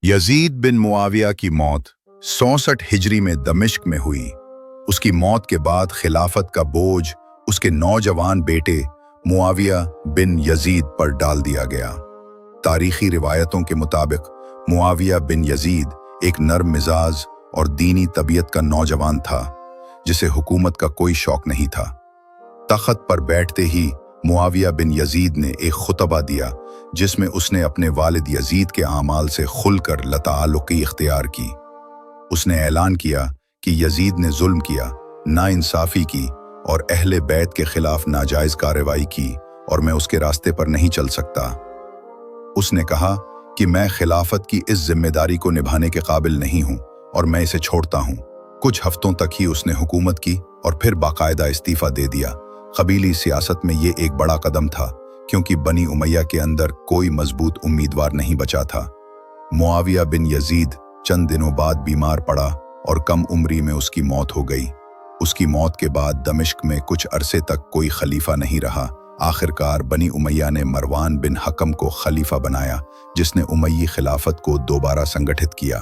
Yazid बिन मुआविया की मौत 64 हिजरी में दमिश्क में हुई। उसकी मौत के बाद खिलाफत का बोझ उसके नौजवान बेटे मुआविया बिन यजीद पर डाल दिया गया। तारीखी रिवायतों के मुताबिक मुआविया बिन यजीद एक नर्म मिजाज और दीनी तबीयत का नौजवान था, जिसे हुकूमत का कोई शौक नहीं था। तख्त पर बैठते ही मुआविया बिन यजीद ने एक खुतबा दिया, जिसमें उसने अपने वालिद यजीद के आमाल से खुलकर लताअल्लुक़ी इख्तियार की। उसने ऐलान किया कि यजीद ने जुल्म किया, नाइंसाफ़ी की और अहले बैत के खिलाफ नाजायज़ कार्रवाई की, और मैं उसके रास्ते पर नहीं चल सकता। उसने कहा कि मैं खिलाफत की इस जिम्मेदारी को निभाने के काबिल नहीं हूँ और मैं इसे छोड़ता हूँ। कुछ हफ्तों तक ही उसने हुकूमत की और फिर बाकायदा इस्तीफा दे दिया। कबीली सियासत में ये एक बड़ा कदम था, क्योंकि बनी उमैया के अंदर कोई मजबूत उम्मीदवार नहीं बचा था। मुआविया बिन यजीद चंद दिनों बाद बीमार पड़ा और कम उम्री में उसकी मौत हो गई। उसकी मौत के बाद दमिश्क में कुछ अरसे तक कोई खलीफा नहीं रहा। आखिरकार बनी उमैया ने मरवान बिन हकम को खलीफा बनाया, जिसने उमय्यी खिलाफत को दोबारा संगठित किया।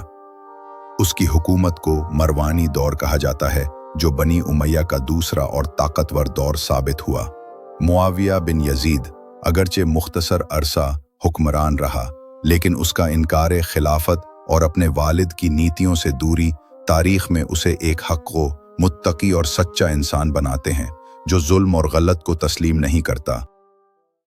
उसकी हुकूमत को मरवानी दौर कहा जाता है, जो बनी उमैया का दूसरा और ताकतवर दौर साबित हुआ। मुआविया बिन यजीद अगरचे मुख्तसर अरसा हुक्मरान रहा, लेकिन उसका इनकार खिलाफत और अपने वालिद की नीतियों से दूरी तारीख में उसे एक हक़्क़ो, मुत्तकी और सच्चा इंसान बनाते हैं, जो जुल्म और गलत को तस्लीम नहीं करता।